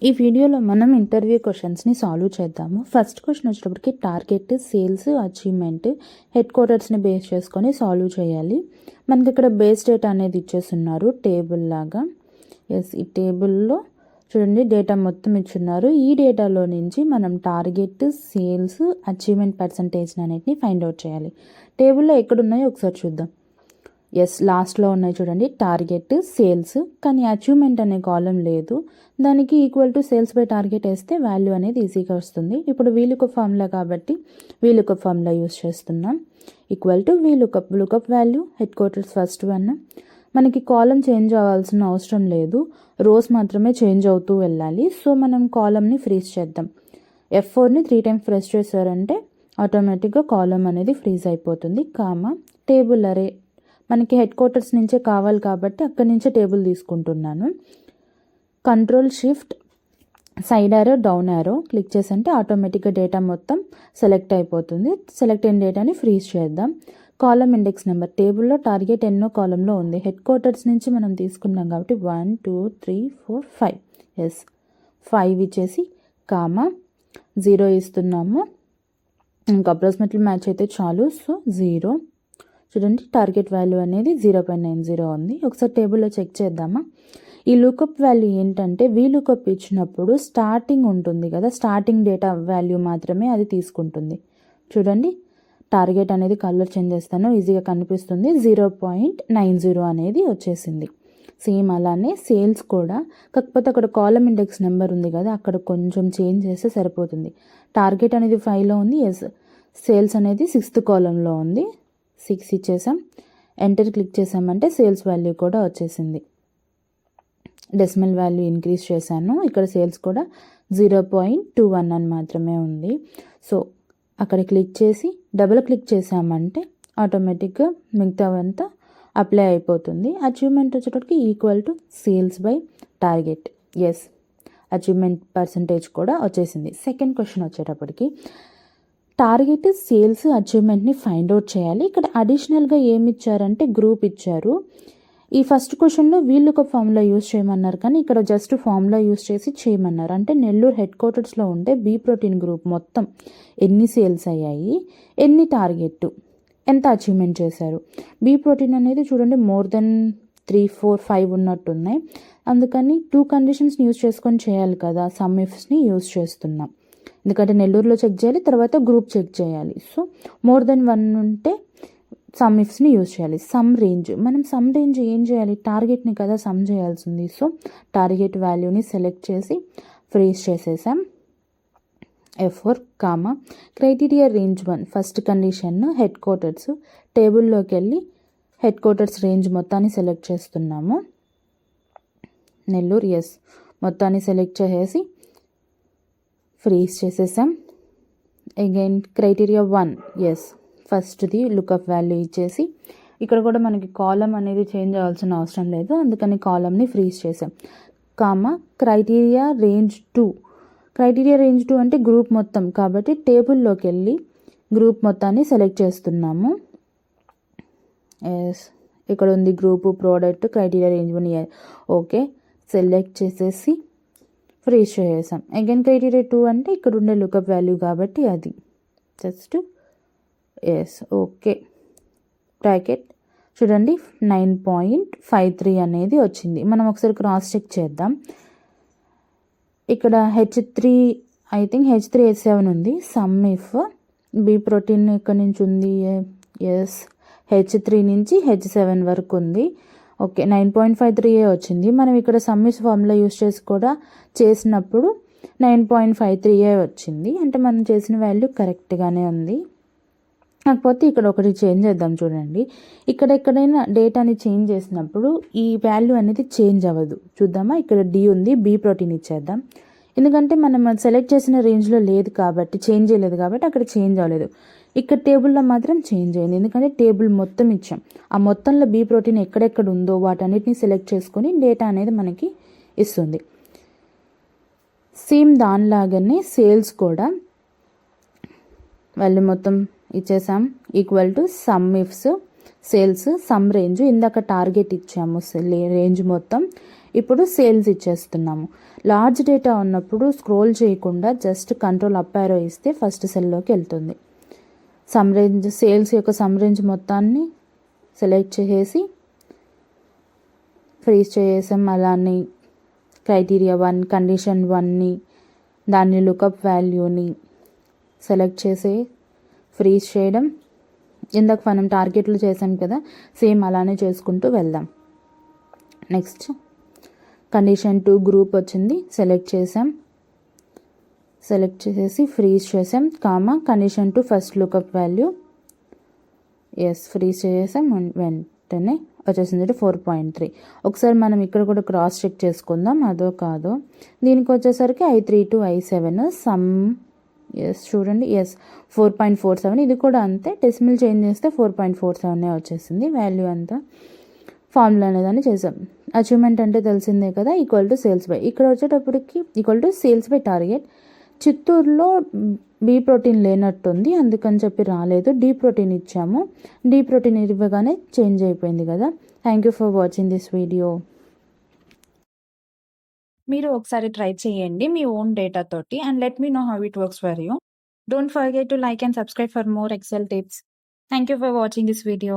ఈ వీడియోలో మనం ఇంటర్వ్యూ క్వశ్చన్స్ని సాల్వ్ చేద్దాము. ఫస్ట్ క్వశ్చన్ వచ్చేటప్పటికి టార్గెట్, సేల్స్, అచీవ్మెంట్, హెడ్ క్వార్టర్స్ని బేస్ చేసుకొని సాల్వ్ చేయాలి. మనకి ఇక్కడ బేస్ డేటా అనేది ఇచ్చేస్తున్నారు టేబుల్ లాగా. ఈ టేబుల్లో చూడండి డేటా మొత్తం ఇచ్చున్నారు. ఈ డేటాలో నుంచి మనం టార్గెట్, సేల్స్, అచీవ్మెంట్ పర్సంటేజ్ అనేటిని ఫైండ్ అవుట్ చేయాలి. టేబుల్లో ఎక్కడున్నాయో ఒకసారి చూద్దాం. లాస్ట్లో ఉన్నాయి చూడండి టార్గెట్, సేల్స్, కానీ అచీవ్మెంట్ అనే కాలం లేదు. దానికి equal to sales by target వేస్తే వాల్యూ అనేది ఈజీగా వస్తుంది. ఇప్పుడు వీలుకప్ ఫార్ములా కాబట్టి వీలుకప్ ఫార్ములా యూస్ చేస్తున్నాం. Equal to lookup value head quarters first one. మనకి కాలం చేంజ్ అవ్వాల్సిన అవసరం లేదు, రోస్ మాత్రమే చేంజ్ అవుతూ వెళ్ళాలి. సో మనం కాలంని ఫ్రీజ్ చేద్దాం. F4ని 3 times ప్రెస్ చేశారంటే ఆటోమేటిక్గా కాలం అనేది ఫ్రీజ్ అయిపోతుంది. టేబుల్ అరే మనకి హెడ్ క్వార్టర్స్ నుంచే కావాలి కాబట్టి అక్కడి నుంచే టేబుల్ తీసుకుంటున్నాను. Control shift side arrow down arrow click చేసంటే ఆటోమేటిక్గా డేటా మొత్తం సెలెక్ట్ అయిపోతుంది. సెలెక్ట్ అయిన డేటాని ఫ్రీజ్ చేద్దాం. కాలం ఇండెక్స్ నెంబర్ టేబుల్లో టార్గెట్ ఎన్నో కాలంలో ఉంది. హెడ్ క్వార్టర్స్ నుంచి మనం తీసుకున్నాం కాబట్టి 1 2 3 4 5 5 ఇచ్చేసి 0 ఇస్తున్నాము. ఇంకా అప్రాక్సిమేట్లీ మ్యాచ్ అయితే చాలు. సో 0 చూడండి టార్గెట్ వాల్యూ అనేది 0.90 ఉంది. ఒకసారి టేబుల్లో చెక్ చేద్దామా. ఈ లుకప్ వాల్యూ ఏంటంటే వీలుకప్ ఇచ్చినప్పుడు స్టార్టింగ్ ఉంటుంది కదా, స్టార్టింగ్ డేటా వాల్యూ మాత్రమే అది తీసుకుంటుంది. చూడండి టార్గెట్ అనేది కలర్ చేంజ్ చేస్తాను, ఈజీగా కనిపిస్తుంది. 0.90 అనేది వచ్చేసింది. సేమ్ అలానే సేల్స్ కూడా, కాకపోతే అక్కడ కాలం ఇండెక్స్ నెంబర్ ఉంది కదా, అక్కడ కొంచెం చేంజ్ చేస్తే సరిపోతుంది. టార్గెట్ అనేది 5లో ఉంది, సేల్స్ అనేది 6th కాలంలో ఉంది. 6 ఇచ్చేసాం. ఎంటర్ క్లిక్ చేసామంటే సేల్స్ వాల్యూ కూడా వచ్చేసింది. డెసిమల్ వాల్యూ ఇంక్రీజ్ చేశాను. ఇక్కడ సేల్స్ కూడా 0.21 అని మాత్రమే ఉంది. సో అక్కడ క్లిక్ చేసి డబుల్ క్లిక్ చేసామంటే ఆటోమేటిక్గా మిగతావంతా అప్లై అయిపోతుంది. అచీవ్మెంట్ వచ్చేటప్పటికి equal to sales by target. Achievement percentage కూడా వచ్చేసింది. సెకండ్ క్వశ్చన్ వచ్చేటప్పటికి టార్గెట్, సేల్స్, అచీవ్మెంట్ని ఫైండ్ అవుట్ చేయాలి. ఇక్కడ అడిషనల్గా ఏమి ఇచ్చారంటే గ్రూప్ ఇచ్చారు. ఈ ఫస్ట్ క్వశ్చన్లో వీలుకప్ ఫార్ములా యూస్ చేయమన్నారు, కానీ ఇక్కడ జస్ట్ ఫార్ములా యూస్ చేసి చేయమన్నారు. అంటే నెల్లూరు హెడ్ క్వార్టర్స్లో ఉండే బి ప్రోటీన్ గ్రూప్ మొత్తం ఎన్ని సేల్స్ అయ్యాయి, ఎన్ని టార్గెట్, ఎంత అచీవ్మెంట్ చేశారు. బి ప్రోటీన్ అనేది చూడండి మోర్ దెన్ 3 4 5 ఉన్నట్టున్నాయి. అందుకని 2 కండిషన్స్ని యూస్ చేసుకొని చేయాలి కదా, సమ్ ఇఫ్స్ని యూస్ చేస్తున్నాం. ఎందుకంటే నెల్లూరులో చెక్ చేయాలి, తర్వాత గ్రూప్ చెక్ చేయాలి. సో మోర్ దెన్ 1 ఉంటే సమ్ ఇఫ్స్ని యూజ్ చేయాలి. సమ్ రేంజ్, మనం సమ్ రేంజ్ ఏం చేయాలి, టార్గెట్ని కదా సమ్ చేయాల్సింది. సో టార్గెట్ వాల్యూని సెలెక్ట్ చేసి ఫ్రీజ్ చేసేసాం. F4 criteria range 1 first condition head quarters. టేబుల్లోకి వెళ్ళి హెడ్ క్వార్టర్స్ రేంజ్ మొత్తాన్ని సెలెక్ట్ చేస్తున్నాము. నెల్లూరు మొత్తాన్ని సెలెక్ట్ చేసేసి ఫ్రీజ్ చేసేసాం. అగైన్ క్రైటీరియా 1 ఫస్ట్ది లుకప్ వాల్యూ ఇచ్చేసి, ఇక్కడ కూడా మనకి కాలం అనేది చేంజ్ అవ్వాల్సిన అవసరం లేదు, అందుకని కాలంని ఫ్రీజ్ చేసాం. Criteria range 2. క్రైటీరియా రేంజ్ 2 అంటే గ్రూప్ మొత్తం కాబట్టి టేబుల్లోకి వెళ్ళి గ్రూప్ మొత్తాన్ని సెలెక్ట్ చేస్తున్నాము. ఇక్కడ ఉంది group, product, criteria range 1 select చేసేసి ఫ్రీజ్ చేసాం. అగైన్ క్రైటీరియా 2 అంటే ఇక్కడ ఉండే లుకప్ వాల్యూ కాబట్టి అది జస్ట్ బ్రాకెట్ చూడండి 9.53 అనేది వచ్చింది. మనం ఒకసారి క్రాస్ చెక్ చేద్దాం. ఇక్కడ H3 H7 ఉంది. సమ్ ఇఫ్ బి ప్రోటీన్ ఇక్కడ నుంచి ఉంది, H3 నుంచి H7 వరకు ఉంది. 9.53 వచ్చింది. మనం ఇక్కడ సమ్మిస్ ఫార్ములా యూస్ చేసి కూడా చేసినప్పుడు 9.53 వచ్చింది. అంటే మనం చేసిన వాల్యూ కరెక్ట్గానే ఉంది. కాకపోతే ఇక్కడ ఒకటి చేంజ్ చేద్దాం. చూడండి ఇక్కడ ఎక్కడైనా డేటాని చేంజ్ చేసినప్పుడు ఈ వాల్యూ అనేది చేంజ్ అవ్వదు. చూద్దామా, ఇక్కడ D ఉంది, బి ప్రోటీన్ ఇచ్చేద్దాం. ఎందుకంటే మనం సెలెక్ట్ చేసిన రేంజ్లో లేదు కాబట్టి, చేంజ్ చేయలేదు కాబట్టి అక్కడ చేంజ్ అవ్వలేదు. ఇక్కడ టేబుల్లో మాత్రం చేంజ్ అయింది, ఎందుకంటే టేబుల్ మొత్తం ఇచ్చాం. ఆ మొత్తంలో బి ప్రోటీన్ ఎక్కడెక్కడ ఉందో వాటన్నిటిని సెలెక్ట్ చేసుకొని డేటా అనేది మనకి ఇస్తుంది. సేమ్ దానిలాగానే సేల్స్ కూడా వాళ్ళు మొత్తం ఇచ్చేసాం. Equal to some ifs sales some range, ఇందాక టార్గెట్ ఇచ్చాము రేంజ్ మొత్తం ఇప్పుడు సేల్స్ ఇచ్చేస్తున్నాము. లార్జ్ డేటా ఉన్నప్పుడు స్క్రోల్ చేయకుండా జస్ట్ కంట్రోల్ అప్ యారో ఇస్తే ఫస్ట్ సెల్లోకి వెళ్తుంది. సమ్ రేంజ్ సేల్స్ యొక్క సమ్ రేంజ్ మొత్తాన్ని సెలెక్ట్ చేసేసి ఫ్రీజ్ చేసేసాం. అలానే క్రైటీరియా 1 కండిషన్ 1ని దాన్ని లుకప్ వాల్యూని సెలెక్ట్ చేసి ఫ్రీజ్ చేయడం. ఇందాక మనం టార్గెట్లు చేసాం కదా, సేమ్ అలానే చేసుకుంటూ వెళ్దాం. నెక్స్ట్ కండిషన్ 2 గ్రూప్ వచ్చింది, సెలెక్ట్ చేసాం. సెలెక్ట్ చేసేసి ఫ్రీజ్ చేసాం, condition 2 first lookup value freeze చేసాం. వెంటనే వచ్చేసింది 4.3. ఒకసారి మనం ఇక్కడ కూడా క్రాస్ చెక్ చేసుకుందాం అదో కాదో. దీనికి వచ్చేసరికి I3 to I7 సమ్ చూడండి 4.47. ఇది కూడా అంతే, డెసిమల్ చేంజ్ చేస్తే 4.47 వచ్చేసింది వాల్యూ అంతా. ఫార్ములా అనేదాన్ని చేసాం. అచీవ్మెంట్ అంటే తెలిసిందే కదా, ఈక్వల్ టు సేల్స్ బై. ఇక్కడ వచ్చేటప్పటికి equal to sales by target. చిత్తూరులో బి ప్రోటీన్ లేనట్టుంది, అందుకని చెప్పి రాలేదు. డి ప్రోటీన్ ఇచ్చాము. డి ప్రోటీన్ ఇవ్వగానే చేంజ్ అయిపోయింది కదా. Thank you for watching this video. మీరు ఒకసారి ట్రై చేయండి మీ ఓన్ డేటా తోటి and let me know how it works for you. Don't forget to like and subscribe for more Excel tips. Thank you for watching this video.